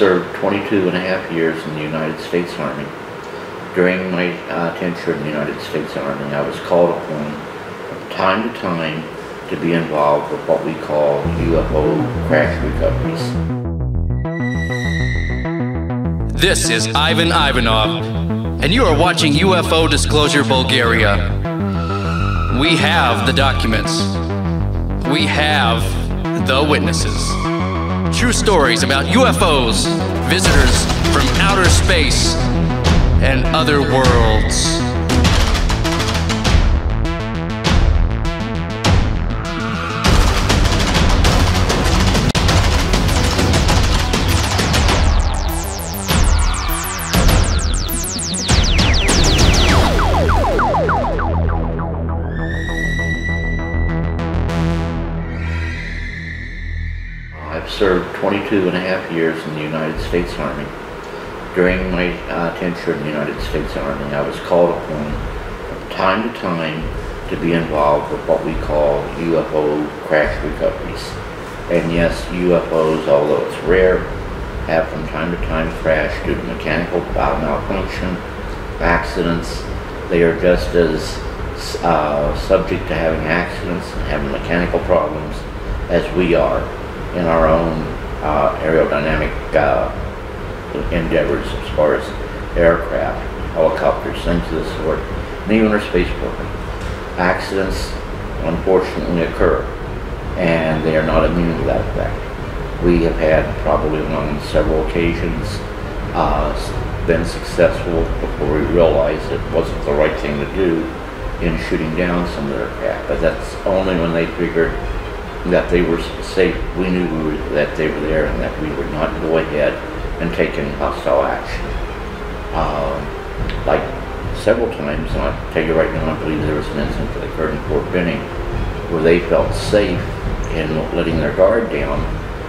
served 22.5 years in the United States Army. During my tenure in the United States Army, I was called upon from time to time to be involved with what we call UFO crash recoveries. This is Ivan Ivanov, and you are watching UFO Disclosure Bulgaria. We have the documents. We have the witnesses. True stories about UFOs, visitors from outer space, and other worlds. I've served 22.5 years in the United States Army. During my tenure in the United States Army, I was called upon from time to time to be involved with what we call UFO crash recoveries. And yes, UFOs, although it's rare, have from time to time crashed due to mechanical malfunction, accidents. They are just as subject to having accidents and having mechanical problems as we are in our own aerodynamic endeavors as far as aircraft, helicopters, things of this sort, and even our space program. Accidents unfortunately occur, and they are not immune to that effect. We have had probably on several occasions been successful before we realized it wasn't the right thing to do in shooting down some of their aircraft, but that's only when they figured that they were safe. We knew that they were there and that we would not go ahead and take any hostile action. Like several times, and I'll tell you right now, I believe there was an incident that occurred in Fort Benning where they felt safe in letting their guard down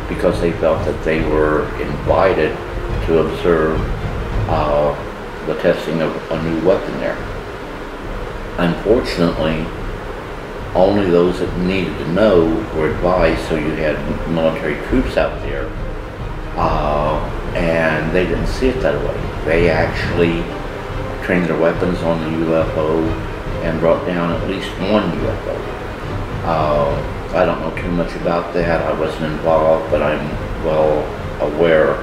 because they felt that they were invited to observe the testing of a new weapon there. Unfortunately, only those that needed to know were advised, so you had military troops out there, and they didn't see it that way. They actually trained their weapons on the UFO and brought down at least one UFO. I don't know too much about that. I wasn't involved, but I'm well aware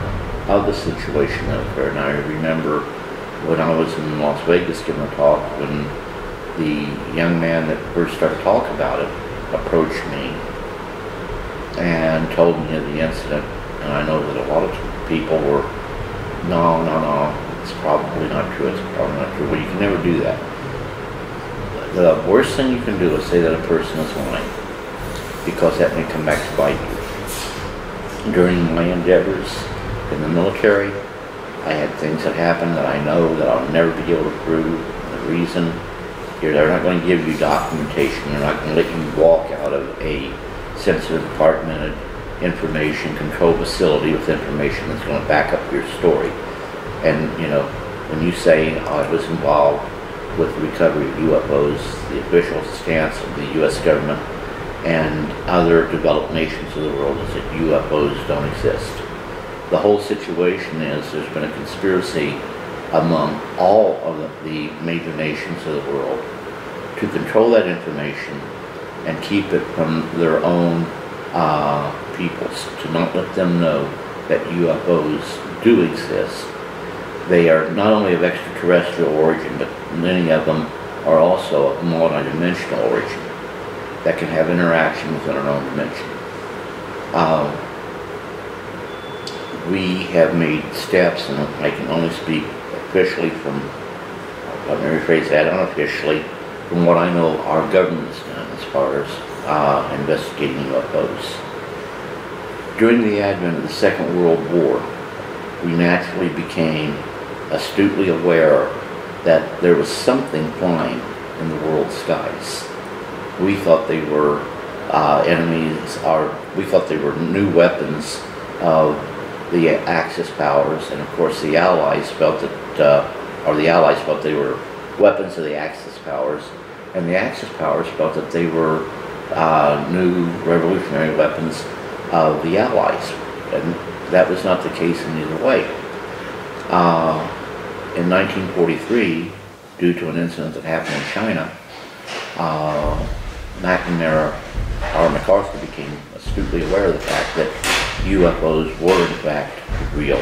of the situation that occurred. And I remember when I was in Las Vegas giving a talk, when the young man that first started talking about it approached me and told me of the incident, and I know that a lot of people were, no, it's probably not true, it's probably not true. Well, you can never do that. The worst thing you can do is say that a person is lying, because that may come back to bite you. During my endeavors in the military, I had things that happened that I know that I'll never be able to prove. The reason, they're not going to give you documentation. They're not going to let you walk out of a sensitive departmented information control facility with information that's going to back up your story. And when you say I was involved with the recovery of UFOs, the official stance of the U.S. government and other developed nations of the world is that UFOs don't exist. The whole situation is there's been a conspiracy among all of the major nations of the world to control that information and keep it from their own peoples, to not let them know that UFOs do exist. They are not only of extraterrestrial origin, but many of them are also of multidimensional origin that can have interaction within our own dimension. We have made steps, and I can only speak officially from, let me rephrase that, unofficially, from what I know our government has done as far as investigating UFOs. During the advent of the Second World War, we naturally became astutely aware that there was something flying in the world's skies. We thought they were enemies, we thought they were new weapons of the Axis powers, and of course the Allies felt that, they were weapons of the Axis powers, and the Axis powers felt that they were new revolutionary weapons of the Allies. And that was not the case in either way. In 1943, due to an incident that happened in China, MacArthur became astutely aware of the fact that UFOs were in fact real.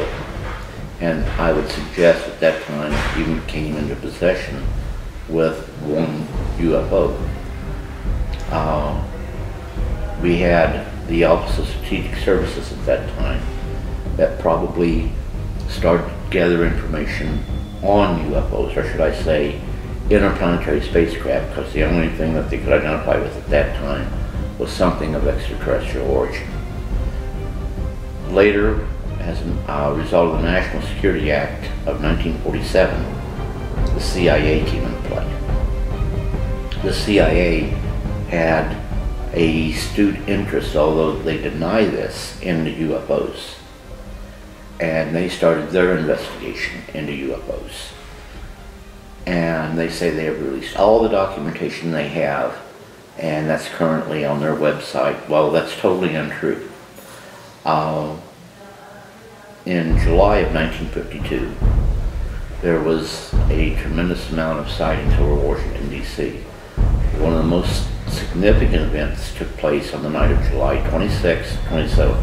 And I would suggest at that time even came into possession with one UFO. We had the Office of Strategic Services at that time that probably started to gather information on UFOs, or should I say interplanetary spacecraft, because the only thing that they could identify with at that time was something of extraterrestrial origin. Later, as a result of the National Security Act of 1947, the CIA came into play. The CIA had a astute interest, although they deny this, in the UFOs. And they started their investigation into UFOs. And they say they have released all the documentation they have, and that's currently on their website. Well, that's totally untrue. In July of 1952, there was a tremendous amount of sightings over Washington, D.C. One of the most significant events took place on the night of July 26th, 27th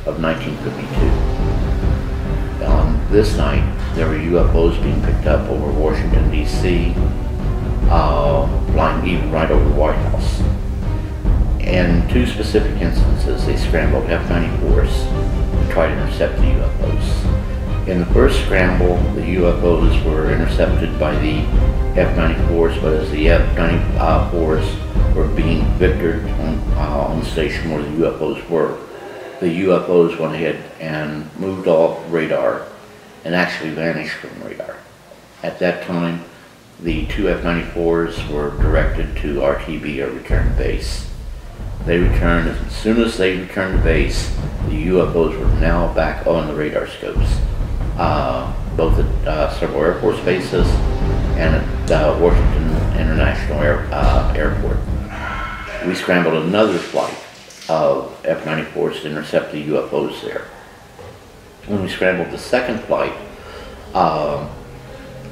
of 1952. On this night, there were UFOs being picked up over Washington, D.C., flying even right over the White House. In two specific instances, they scrambled F-94s to try to intercept the UFOs. In the first scramble, the UFOs were intercepted by the F-94s, but as the F-94s were being victored on the station where the UFOs were, the UFOs went ahead and moved off radar and actually vanished from radar. At that time, the two F-94s were directed to RTB, or return to base. They returned. As soon as they returned to base, the UFOs were now back on the radar scopes, both at several Air Force bases and at Washington International Airport. We scrambled another flight of F-94s to intercept the UFOs there. When we scrambled the second flight,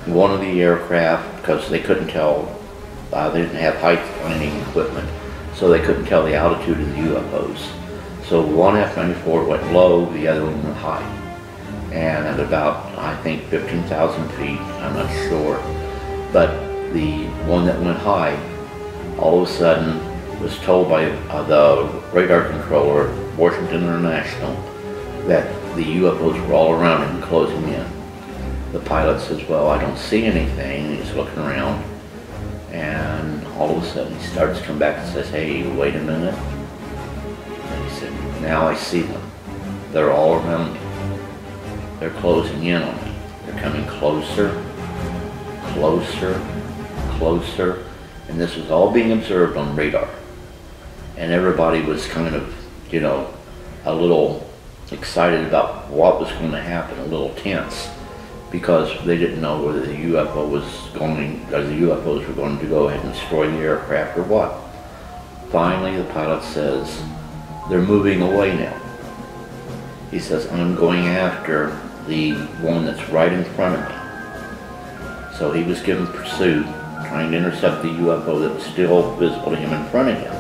one of the aircraft, because they couldn't tell, they didn't have height planning equipment, so they couldn't tell the altitude of the UFOs. So one F-94 went low, the other one went high. And at about, I think, 15,000 feet, I'm not sure, but the one that went high, all of a sudden, was told by the radar controller, Washington International, that the UFOs were all around him, closing in. The pilot says, well, I don't see anything. He's looking around, and all of a sudden he starts to come back and says, hey, wait a minute. And he said, now I see them. They're all around me. They're closing in on me. They're coming closer, closer, closer, and this was all being observed on radar. And everybody was kind of, you know, a little excited about what was going to happen, a little tense, because they didn't know whether the UFO was going, or the UFOs were going to go ahead and destroy the aircraft or what. Finally, the pilot says, they're moving away now. He says, I'm going after the one that's right in front of me. So he was given pursuit, trying to intercept the UFO that was still visible to him in front of him.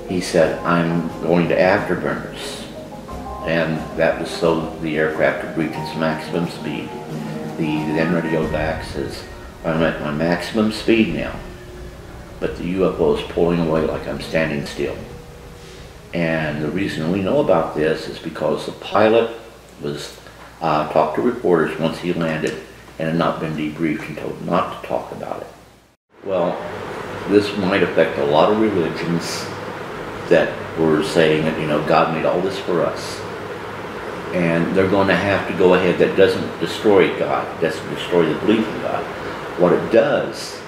He said, I'm going to afterburners. And that was so the aircraft could reach its maximum speed. The then radio back says, I'm at my maximum speed now, but the UFO is pulling away like I'm standing still. And the reason we know about this is because the pilot was talked to reporters once he landed and had not been debriefed and told not to talk about it. Well, this might affect a lot of religions that were saying that, you know, God made all this for us. And they're going to have to go ahead. That doesn't destroy God. It doesn't destroy the belief in God. What it does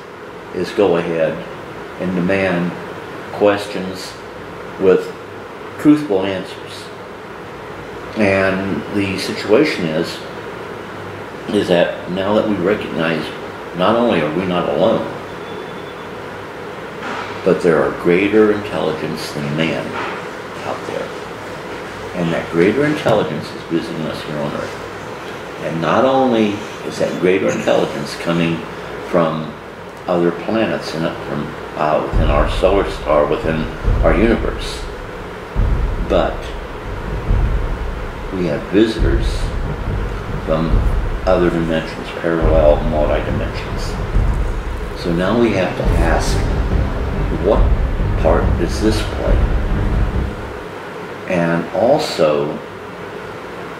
is go ahead and demand questions with truthful answers. And the situation is that now that we recognize not only are we not alone, but there are greater intelligence than man out there. and that greater intelligence is visiting us here on Earth. And not only is that greater intelligence coming from other planets and from within our solar star, within our universe, but we have visitors from other dimensions, parallel multi-dimensions. So now we have to ask, what part does this play? And also,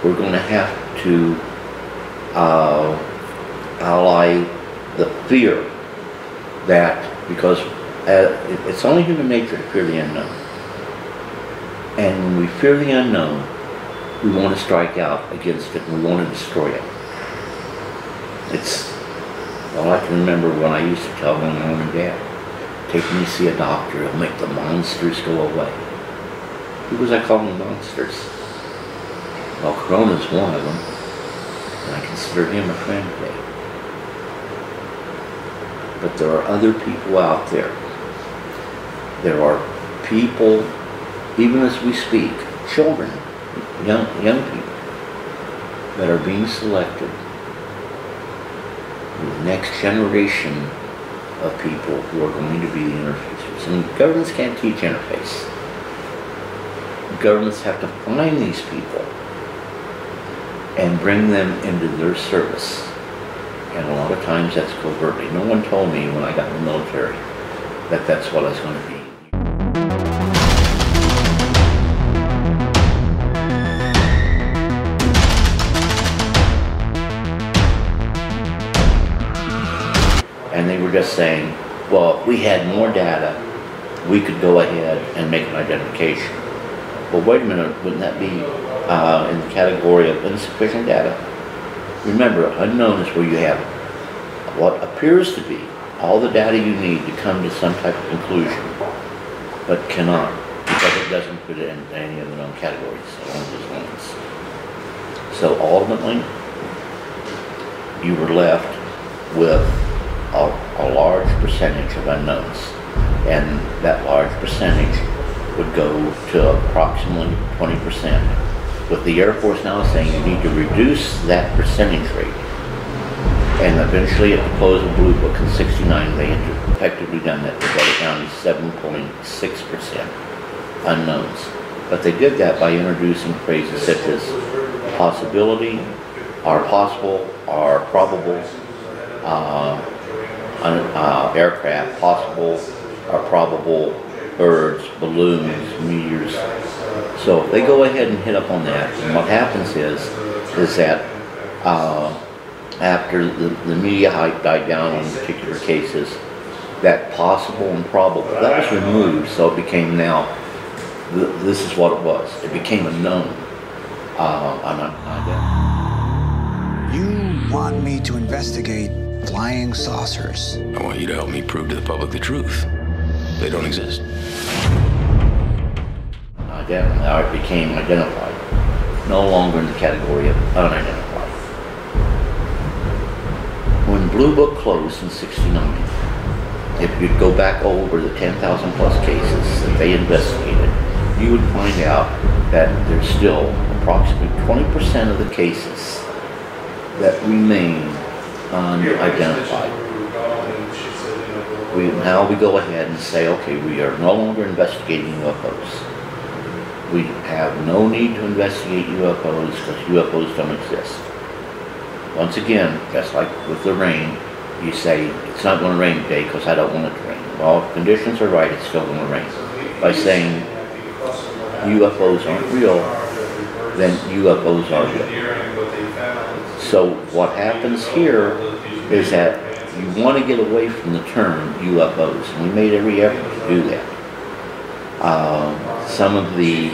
we're going to have to ally the fear that, because it's only human nature to fear the unknown. And when we fear the unknown, we want to strike out against it and we want to destroy it. It's, well, I can remember when I used to tell my mom and dad, take me to see a doctor, it'll make the monsters go away. Who was I calling monsters? Well, Corona's one of them, and I consider him a friend today. But there are other people out there. There are people, even as we speak, children, young people, that are being selected. The next generation of people who are going to be the interfacers. And governments can't teach interface. Governments have to find these people and bring them into their service. And a lot of times that's covertly. No one told me when I got in the military that that's what I was going to be. And they were just saying, well, if we had more data, we could go ahead and make an identification. Well, wait a minute, wouldn't that be in the category of insufficient data? Remember, unknown is where you have what appears to be all the data you need to come to some type of conclusion, but cannot, because it doesn't put it in any of the known categories, along those lines. So ultimately, you were left with a large percentage of unknowns, and that large percentage would go to approximately 20%. With the Air Force now saying you need to reduce that percentage rate, and eventually at the close of Blue Book in '69 they had effectively done that. They got it down to 7.6% unknowns. But they did that by introducing phrases such as possibility, are possible, are probable, aircraft, possible, are probable, birds, balloons, meteors. So they go ahead and hit up on that, and what happens is that after the media hype died down on particular cases, that possible and probable, that was removed, so it became now, this is what it was. It became a known. You want me to investigate flying saucers? I want you to help me prove to the public the truth. They don't exist. It became identified, no longer in the category of unidentified. When Blue Book closed in '69, if you'd go back over the 10,000 plus cases that they investigated, you would find out that there's still approximately 20% of the cases that remain unidentified. Now we go ahead and say, okay, we are no longer investigating UFOs. We have no need to investigate UFOs because UFOs don't exist. Once again, just like with the rain, you say, it's not going to rain today because I don't want it to rain. Well, if conditions are right, it's still going to rain. By saying UFOs aren't real, then UFOs are real. So what happens here is that you want to get away from the term UFOs, and we made every effort to do that. Some of the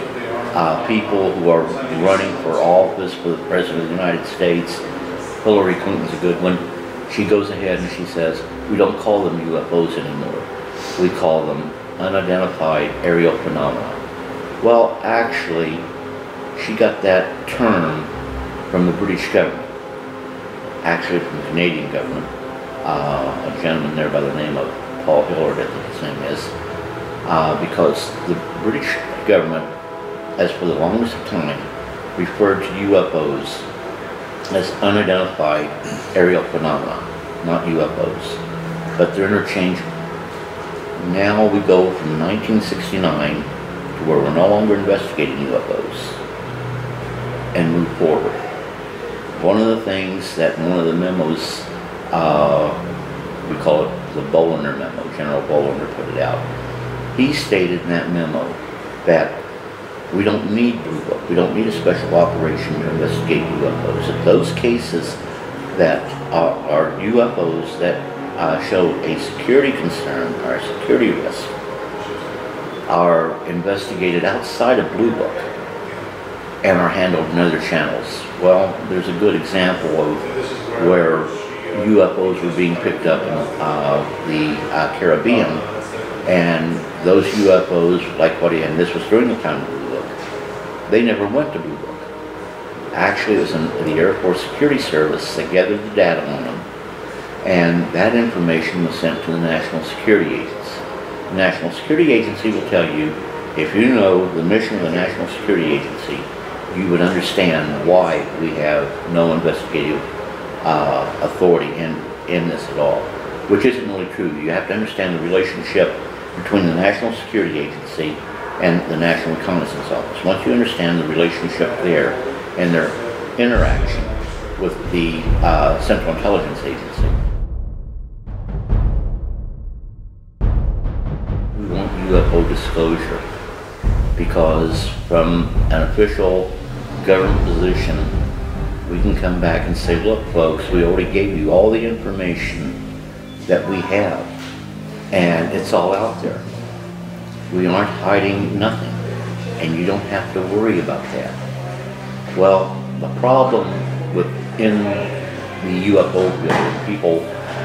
people who are running for office for the President of the United States, Hillary Clinton's a good one, she goes ahead and she says, we don't call them UFOs anymore. We call them unidentified aerial phenomena. Well, actually, she got that term from the British government, actually from the Canadian government. A gentleman there by the name of Paul Hillard, I think his name is, because the British government has for the longest time referred to UFOs as unidentified aerial phenomena, not UFOs, but they're interchangeable. Now we go from 1969 to where we're no longer investigating UFOs and move forward. One of the things that in one of the memos, we call it the Boliner memo, General Boliner put it out. He stated in that memo that we don't need Blue Book, we don't need a special operation to investigate UFOs. If those cases that are UFOs that show a security concern or a security risk are investigated outside of Blue Book and are handled in other channels. Well, there's a good example of where UFOs were being picked up in the Caribbean, and those UFOs, like what he had, and this was during the time of Blue Book, they never went to Blue Book. Actually, it was in the Air Force Security Service that gathered the data on them, and that information was sent to the National Security Agency. The National Security Agency will tell you, if you know the mission of the National Security Agency, you would understand why we have no investigative authority in this at all, which isn't really true. You have to understand the relationship between the National Security Agency and the National Reconnaissance Office. Once you understand the relationship there and their interaction with the Central Intelligence Agency, we want UFO disclosure, because from an official government position, we can come back and say, look folks, we already gave you all the information that we have, and it's all out there. We aren't hiding nothing, and you don't have to worry about that. Well, the problem within the UFO field, people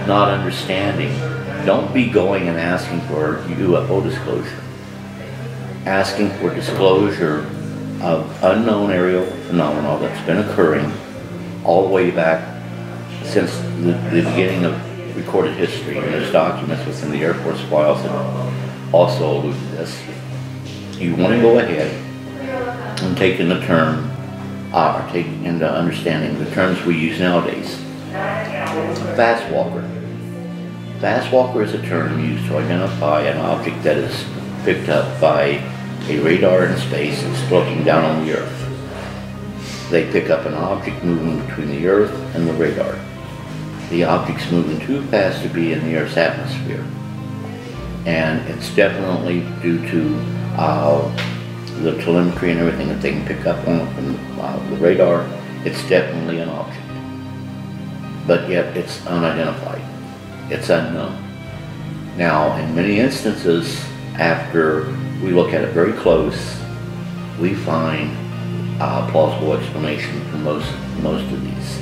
not understanding, don't be going and asking for UFO disclosure. Asking for disclosure of unknown aerial phenomena that's been occurring all the way back since the beginning of recorded history. And there's documents within the Air Force files that also allude to this. You want to go ahead and take in the term, or take into understanding the terms we use nowadays. Fast walker. Fast walker is a term used to identify an object that is picked up by a radar in space that's looking down on the Earth. They pick up an object moving between the Earth and the radar. The object's moving too fast to be in the Earth's atmosphere. And it's definitely due to the telemetry and everything that they can pick up on from the radar. It's definitely an object. But yet it's unidentified. It's unknown. Now, in many instances, after we look at it very close, we find plausible explanation for most of these.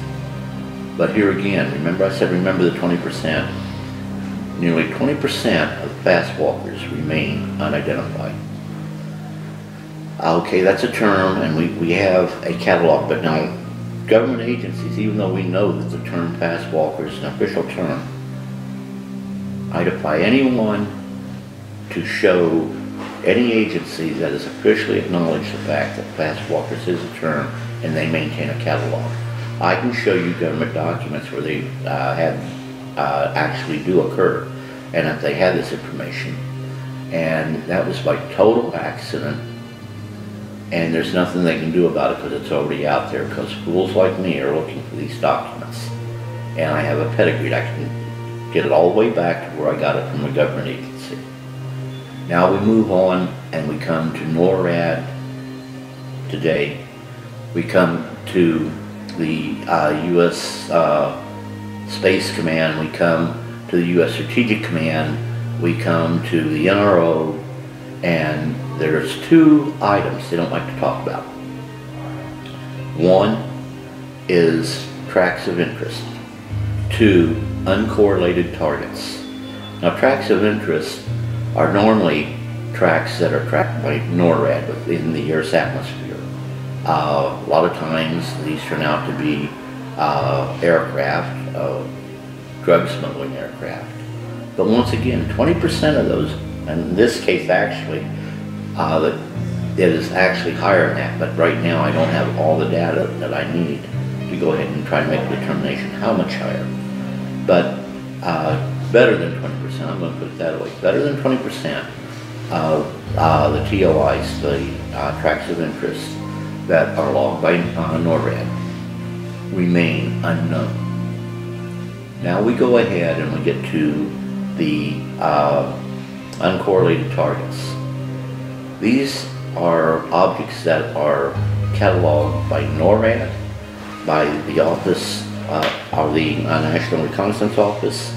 But here again, remember I said remember the 20%. Nearly 20% of fast walkers remain unidentified. Okay, that's a term, and we have a catalog, but now government agencies, even though we know that the term fast walker is an official term, I defy anyone to show any agency that has officially acknowledged the fact that fast walkers is a term and they maintain a catalog. I can show you government documents where they actually do occur and that they have this information, and that was by total accident, and there's nothing they can do about it because it's already out there, because fools like me are looking for these documents, and I have a pedigree. I can get it all the way back to where I got it from a government agency. Now we move on and we come to NORAD today. We come to the U.S. Space Command, we come to the U.S. Strategic Command, we come to the NRO, and there's two items they don't like to talk about. One is tracks of interest. Two, uncorrelated targets. Now, tracks of interest are normally tracks that are tracked by NORAD within the Earth's atmosphere. A lot of times these turn out to be aircraft, drug smuggling aircraft. But once again, 20% of those, and in this case actually, the it is actually higher than that, but right now I don't have all the data that I need to go ahead and try to make a determination how much higher. But better than 20%, I'm going to put it that way, better than 20% of the TOIs, the tracts of interest that are logged by NORAD remain unknown. Now we go ahead and we get to the uncorrelated targets. These are objects that are cataloged by NORAD, by the Office of the National Reconnaissance Office,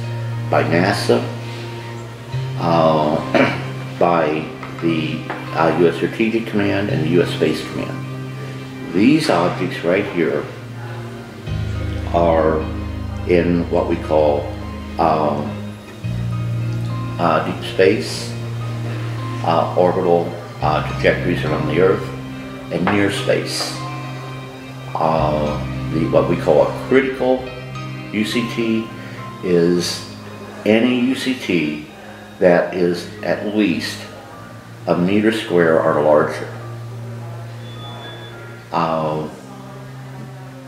by NASA, by the U.S. Strategic Command and the U.S. Space Command. These objects right here are in what we call deep space, orbital trajectories around the Earth, and near space. What we call a critical UCT is any UCT that is at least a meter square or larger.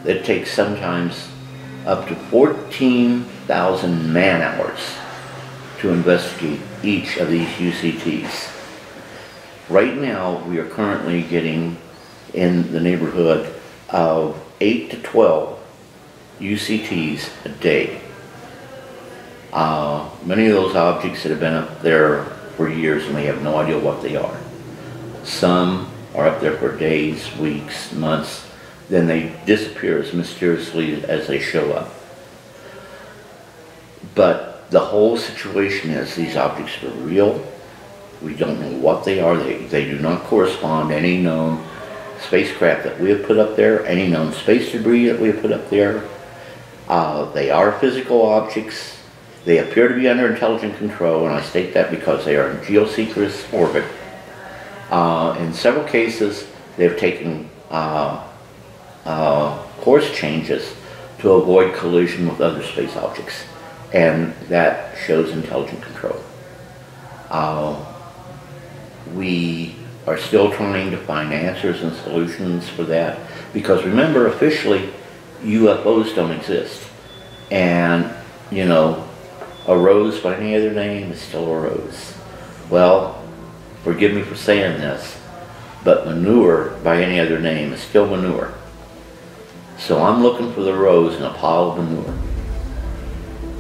It takes sometimes up to 14,000 man-hours to investigate each of these UCTs. Right now, we are currently getting in the neighborhood of 8 to 12 UCTs a day. Many of those objects that have been up there for years and we have no idea what they are. Some are up there for days, weeks, months, then they disappear as mysteriously as they show up. But the whole situation is these objects are real. We don't know what they are. They do not correspond to any known spacecraft that we have put up there, any known space debris that we have put up there. They are physical objects. They appear to be under intelligent control, and I state that because they are in geosynchronous orbit. In several cases, they've taken course changes to avoid collision with other space objects, and that shows intelligent control. We are still trying to find answers and solutions for that, because remember, officially, UFOs don't exist. And, you know, a rose by any other name is still a rose. Well, forgive me for saying this, but manure by any other name is still manure. So I'm looking for the rose in a pile of manure.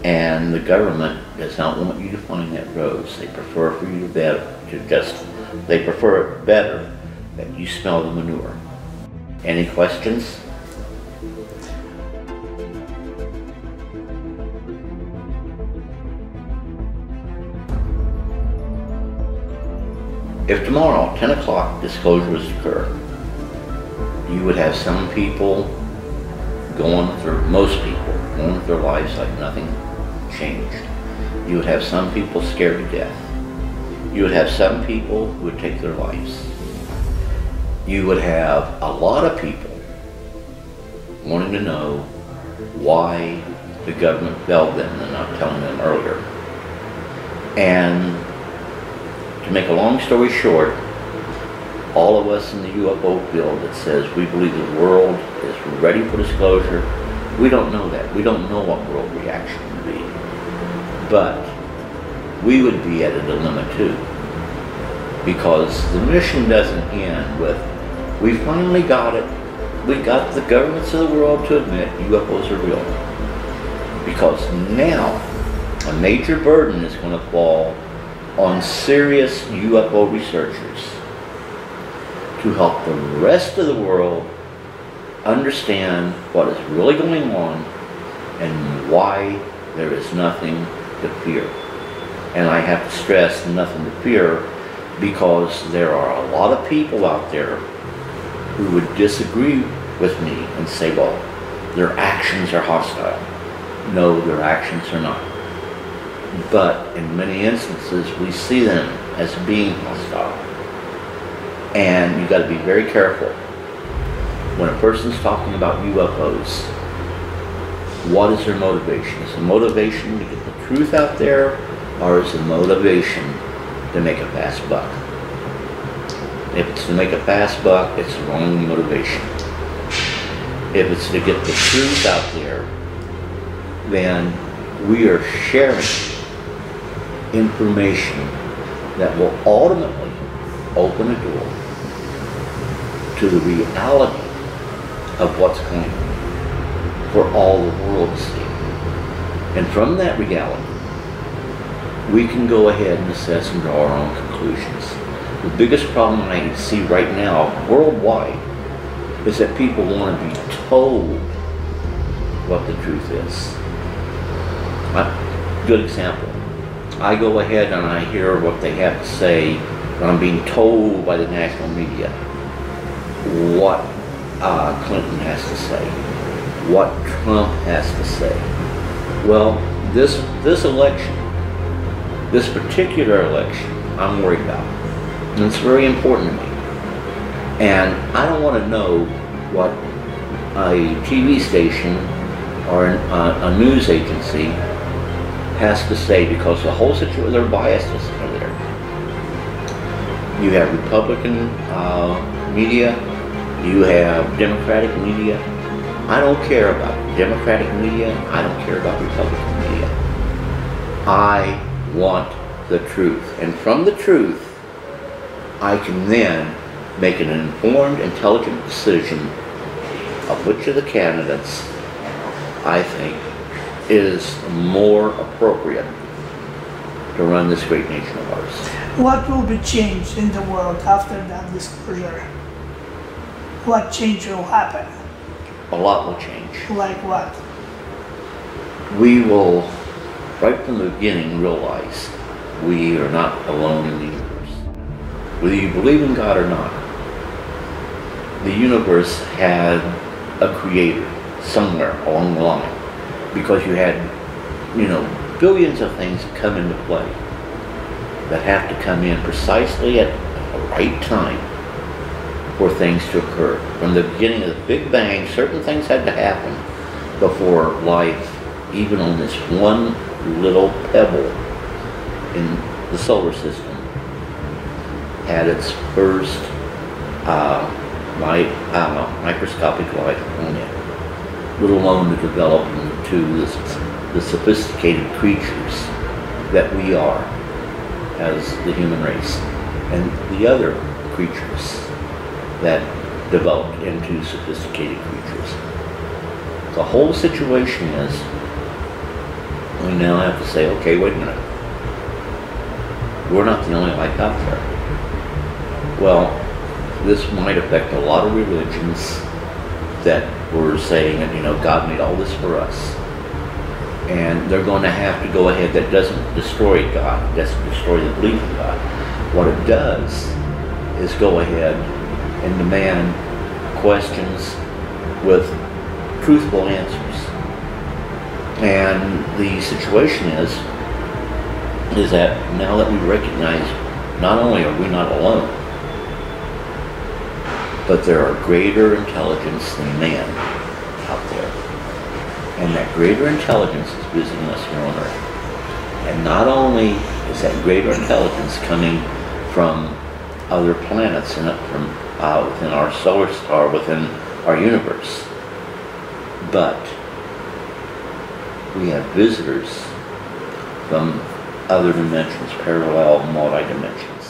And the government does not want you to find that rose. They prefer for you they prefer it better that you smell the manure. Any questions? If tomorrow, 10 o'clock, disclosure was to occur, you would have some people most people going with their lives like nothing changed. You would have some people scared to death. You would have some people who would take their lives. You would have a lot of people wanting to know why the government failed them and not telling them earlier. And to make a long story short, all of us in the UFO field that says we believe the world is ready for disclosure, we don't know that. We don't know what world reaction would be. But we would be at a dilemma too, because the mission doesn't end with, we finally got it. We got the governments of the world to admit UFOs are real. Because now a major burden is going to fall on serious UFO researchers to help the rest of the world understand what is really going on and why there is nothing to fear. And I have to stress nothing to fear, because there are a lot of people out there who would disagree with me and say, well, their actions are hostile. No, their actions are not. But in many instances, we see them as being hostile. And you've got to be very careful. When a person's talking about UFOs, what is their motivation? Is the motivation to get the truth out there, or is the motivation to make a fast buck? If it's to make a fast buck, it's the wrong motivation. If it's to get the truth out there, then we are sharing information that will ultimately open a door to the reality of what's going on for all the world to see. And from that reality, we can go ahead and assess and draw our own conclusions. The biggest problem I see right now, worldwide, is that people want to be told what the truth is. Good example. I go ahead and I hear what they have to say when I'm being told by the national media what Clinton has to say, what Trump has to say. Well, this election, this particular election, I'm worried about. And it's very important to me. And I don't want to know what a TV station or a news agency has to say, because the whole situation, they're biased over there. You have Republican media, you have Democratic media. I don't care about Democratic media, I don't care about Republican media. I want the truth. And from the truth, I can then make an informed, intelligent decision of which of the candidates I think is more appropriate to run this great nation of ours. What will be changed in the world after that disclosure? What change will happen? A lot will change. Like what? We will, right from the beginning, realize we are not alone in the universe. Whether you believe in God or not, the universe had a creator somewhere along the line, because you had, billions of things that come into play that have to come in precisely at the right time for things to occur. From the beginning of the Big Bang, certain things had to happen before life, even on this one little pebble in the solar system, had its first microscopic life on it, let alone to develop into the sophisticated creatures that we are as the human race, and the other creatures that developed into sophisticated creatures. The whole situation is, we now have to say, okay, wait a minute. We're not the only life out there. Well, this might affect a lot of religions that were saying that, God made all this for us. And they're going to have to go ahead. That doesn't destroy God. It doesn't destroy the belief in God. What it does is go ahead and demand questions with truthful answers. And the situation is that now that we recognize not only are we not alone, but there are greater intelligence than man out there. And that greater intelligence is visiting us here on Earth. And not only is that greater intelligence coming from other planets and from within our solar star, within our universe, but we have visitors from other dimensions, parallel multi-dimensions.